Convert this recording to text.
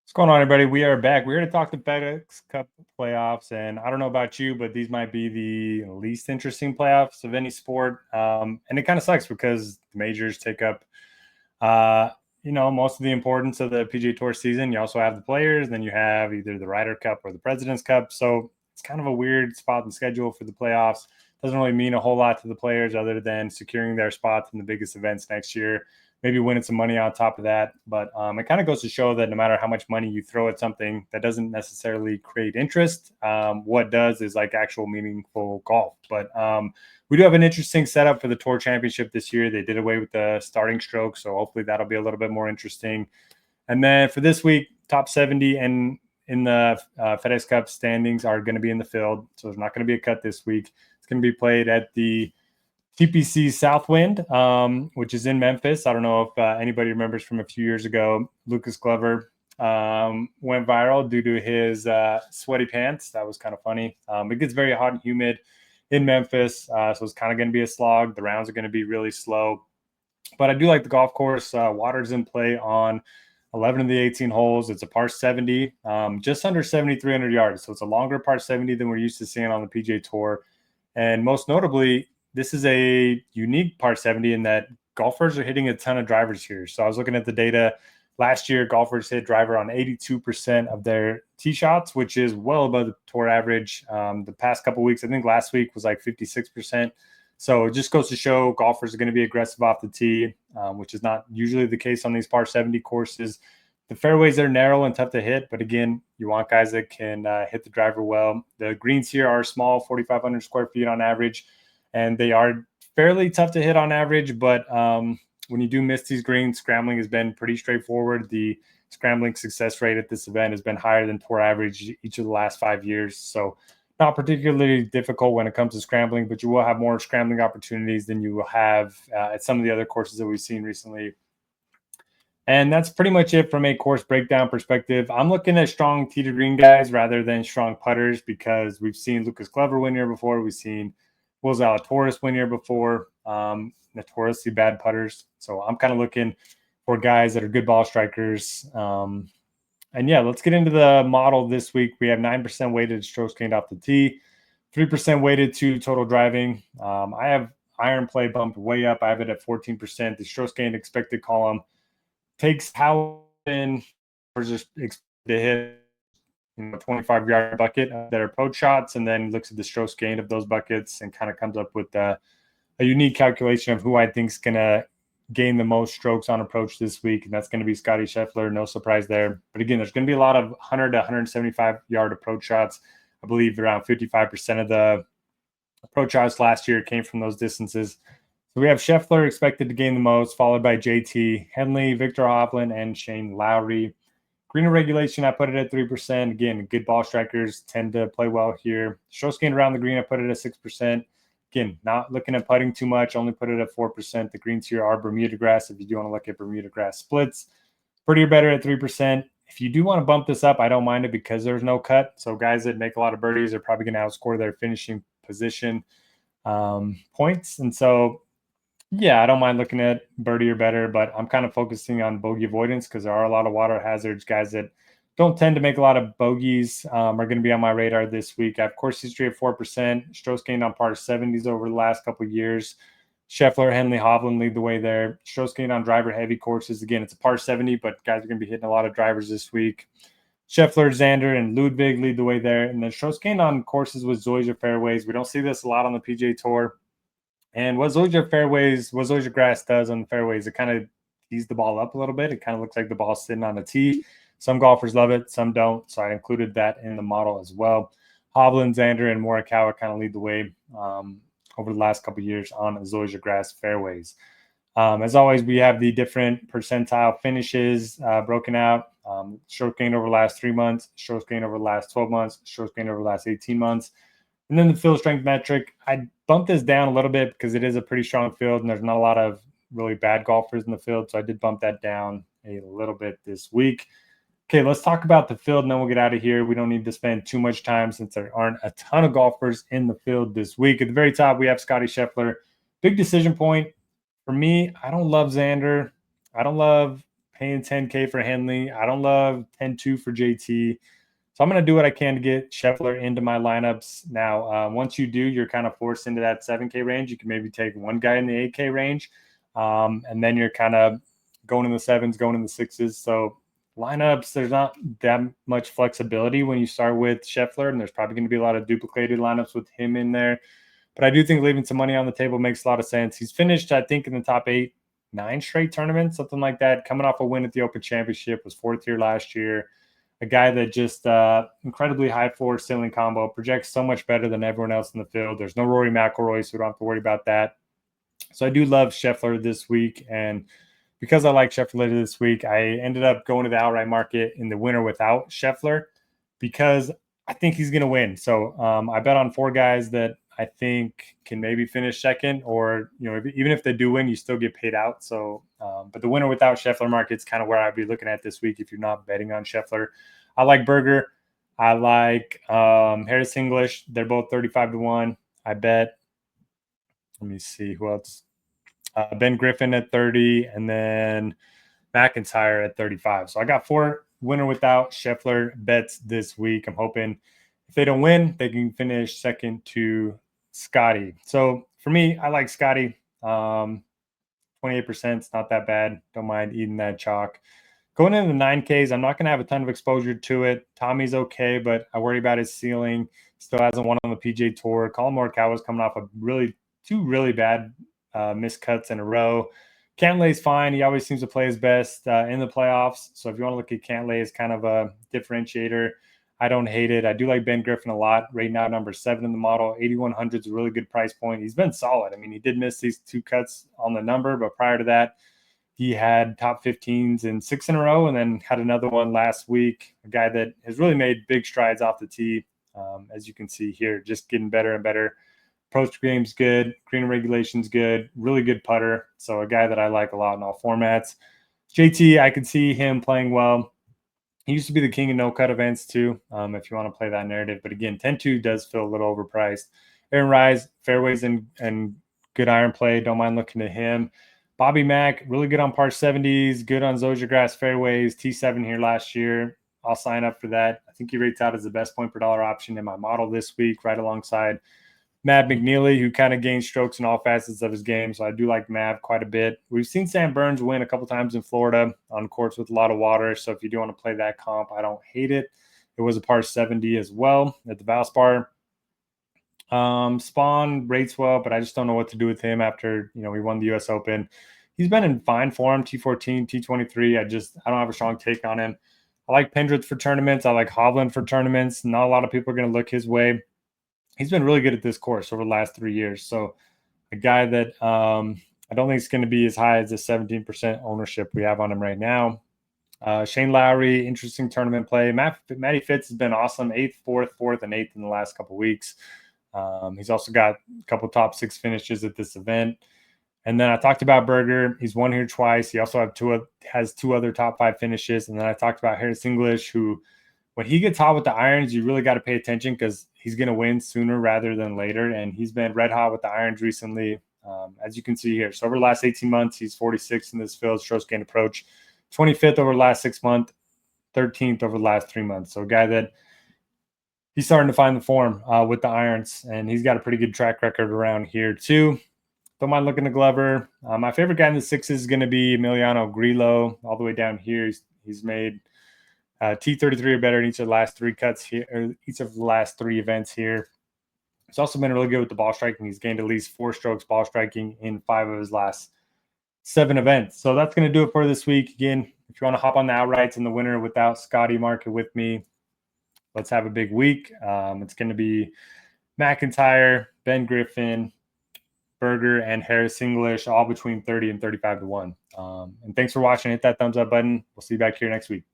What's going on, everybody? We are back. We're here to talk the FedEx Cup playoffs, and I don't know about you, but these might be the least interesting playoffs of any sport. And it kind of sucks because the majors take up, uh, most of the importance of the PGA Tour season. You also have the players, then you have either the Ryder Cup or the President's Cup. So it's kind of a weird spot in the schedule for the playoffs. Doesn't really mean a whole lot to the players other than securing their spots in the biggest events next year, maybe winning some money on top of that. But it kind of goes to show that no matter how much money you throw at something, that doesn't necessarily create interest. What does is like actual meaningful golf. But we do have an interesting setup for the Tour Championship this year. They did away with the starting stroke, so hopefully that'll be a little bit more interesting. And then for this week, top 70 and in the FedEx Cup standings are going to be in the field. So there's not going to be a cut this week. It's going to be played at the TPC Southwind, which is in Memphis. I don't know if anybody remembers from a few years ago, Lucas Glover went viral due to his sweaty pants. That was kind of funny. It gets very hot and humid in Memphis, so it's kind of going to be a slog. The rounds are going to be really slow. But I do like the golf course. Water's in play on 11 of the 18 holes. It's a par 70, just under 7,300 yards. So it's a longer par 70 than we're used to seeing on the PGA Tour. And most notably, this is a unique par 70 in that golfers are hitting a ton of drivers here. So I was looking at the data. Last year, golfers hit driver on 82% of their tee shots, which is well above the tour average. The past couple of weeks, I think last week was like 56%. So it just goes to show golfers are going to be aggressive off the tee, which is not usually the case on these par 70 courses. The fairways are narrow and tough to hit, but again, you want guys that can hit the driver well. The greens here are small, 4,500 square feet on average, and they are fairly tough to hit on average. But when you do miss these greens, scrambling has been pretty straightforward. The scrambling success rate at this event has been higher than tour average each of the last 5 years. So not particularly difficult when it comes to scrambling, but you will have more scrambling opportunities than you will have at some of the other courses that we've seen recently. And that's pretty much it from a course breakdown perspective. I'm looking at strong tee to green guys rather than strong putters because we've seen Lucas Glover win here before. We've seen Will Zalatoris win here before. Notoriously bad putters. So I'm kind of looking for guys that are good ball strikers. And yeah, let's get into the model this week. We have 9% weighted strokes gained off the tee, 3% weighted to total driving. I have iron play bumped way up. I have it at 14%. The strokes gained expected column takes how often just expected to hit 25-yard bucket of their approach shots, and then looks at the strokes gained of those buckets and kind of comes up with a unique calculation of who I think is going to gain the most strokes on approach this week, and that's going to be Scotty Scheffler. No surprise there. But again, there's going to be a lot of 100 to 175-yard approach shots. I believe around 55% of the approach shots last year came from those distances. So we have Scheffler expected to gain the most, followed by JT, Henley, Victor Hovland, and Shane Lowry. Greener regulation, I put it at 3%. Again, good ball strikers tend to play well here. Strokes gained around the green, I put it at 6%. Again, not looking at putting too much, only put it at 4%. The greens here are Bermuda grass if you do want to look at Bermuda grass splits. Pretty or better at 3%. If you do want to bump this up, I don't mind it because there's no cut. So guys that make a lot of birdies are probably going to outscore their finishing position points. And so, yeah, I don't mind looking at birdie or better, but I'm kind of focusing on bogey avoidance because there are a lot of water hazards. Guys that don't tend to make a lot of bogeys are going to be on my radar this week. I have course history at 4%. Strokes gained on par 70s over the last couple of years. Scheffler, Henley, Hovland lead the way there. Strokes gained on driver-heavy courses. Again, it's a par 70, but guys are going to be hitting a lot of drivers this week. Scheffler, Xander, and Ludwig lead the way there. And then strokes gained on courses with Zoysia fairways. We don't see this a lot on the PGA Tour. And what Zoysia grass does on the fairways, it kind of tees the ball up a little bit. It kind of looks like the ball's sitting on a tee. Some golfers love it, some don't. So I included that in the model as well. Hovland, Xander, and Morikawa kind of lead the way over the last couple of years on Zoysia grass fairways. As always, we have the different percentile finishes broken out. Stroke gain over the last 3 months, strokes gain over the last 12 months, strokes gain over the last 18 months. And then the field strength metric, I bumped this down a little bit because it is a pretty strong field and there's not a lot of really bad golfers in the field. So I did bump that down a little bit this week. Okay, let's talk about the field and then we'll get out of here. We don't need to spend too much time since there aren't a ton of golfers in the field this week. At the very top, we have Scotty Scheffler. Big decision point. For me, I don't love Xander. I don't love paying 10K for Henley. I don't love 10-2 for JT. So I'm going to do what I can to get Scheffler into my lineups. Now, once you do, you're kind of forced into that 7K range. You can maybe take one guy in the 8K range, and then you're kind of going in the 7s, going in the 6s. So lineups, there's not that much flexibility when you start with Scheffler, and there's probably going to be a lot of duplicated lineups with him in there. But I do think leaving some money on the table makes a lot of sense. He's finished, I think, in the top 8, 9 straight tournaments, something like that. Coming off a win at the Open Championship, was 4th here last year. A guy that just incredibly high floor ceiling combo, projects so much better than everyone else in the field. There's no Rory McIlroy, so we don't have to worry about that. So I do love Scheffler this week, and because I like Scheffler later this week, I ended up going to the outright market in the winner without Scheffler because I think he's going to win. So I bet on 4 guys that I think can maybe finish second, or even if they do win, you still get paid out. So, but the winner without Scheffler market's kind of where I'd be looking at this week if you're not betting on Scheffler. I like Berger. I like Harris English. They're both 35-1. I bet. Let me see who else. Ben Griffin at 30, and then McIntyre at 35. So I got 4 winner without Scheffler bets this week. I'm hoping if they don't win, they can finish second to Scotty. So for me, I like Scotty. 28%, it's not that bad. Don't mind eating that chalk. Going into the 9Ks, I'm not going to have a ton of exposure to it. Tommy's okay, but I worry about his ceiling. Still hasn't won on the PGA Tour. Colin Morikawa's coming off two really bad missed cuts in a row. Cantlay's fine. He always seems to play his best in the playoffs. So if you want to look at Cantlay as kind of a differentiator, I don't hate it. I do like Ben Griffin a lot. Right now, number 7 in the model. 8,100 is a really good price point. He's been solid. I mean, he did miss these 2 cuts on the number, but prior to that, he had top 15s in 6 in a row and then had another one last week. A guy that has really made big strides off the tee, as you can see here, just getting better and better. Approach game's good. Green regulation's good. Really good putter. So a guy that I like a lot in all formats. JT, I could see him playing well. He used to be the king of no-cut events too, if you want to play that narrative. But again, 10-2 does feel a little overpriced. Aaron Rise, fairways and good iron play. Don't mind looking at him. Bobby Mack, really good on par 70s, good on Zoysia grass fairways, T7 here last year. I'll sign up for that. I think he rates out as the best point per dollar option in my model this week, right alongside Matt McNeely, who kind of gains strokes in all facets of his game. So I do like Mav quite a bit. We've seen Sam Burns win a couple times in Florida on courts with a lot of water. So if you do want to play that comp, I don't hate it. It was a par 70 as well at the Valspar. Spawn rates well, but I just don't know what to do with him after, he won the U.S. Open. He's been in fine form, T14, T23. I don't have a strong take on him. I like Pendrith for tournaments. I like Hovland for tournaments. Not a lot of people are going to look his way. He's been really good at this course over the last 3 years. So a guy that I don't think it's going to be as high as the 17% ownership we have on him right now. Shane Lowry, interesting tournament play. Matty Fitz has been awesome. 8th, 4th, and 8th in the last couple of weeks. He's also got a couple top 6 finishes at this event. And then I talked about Berger. He's won here twice. He also has 2 other top 5 finishes. And then I talked about Harris English, who when he gets hot with the irons, you really got to pay attention because he's going to win sooner rather than later. And he's been red hot with the irons recently, as you can see here. So over the last 18 months, he's 46 in this field, strokes gained approach, 25th over the last 6 months, 13th over the last 3 months. So a guy that he's starting to find the form with the irons, and he's got a pretty good track record around here too. Don't mind looking at Glover. My favorite guy in the 6s is going to be Emiliano Grillo. All the way down here, he's made T33 or better in each of the last 3 cuts here, or each of the last 3 events here. He's also been really good with the ball striking. He's gained at least 4 strokes ball striking in 5 of his last 7 events. So that's going to do it for this week. Again, if you want to hop on the outrights in the winner without Scotty market with me, let's have a big week. It's going to be McIntyre, Ben Griffin, Berger, and Harris English, all between 30 and 35-1. And thanks for watching. Hit that thumbs up button. We'll see you back here next week.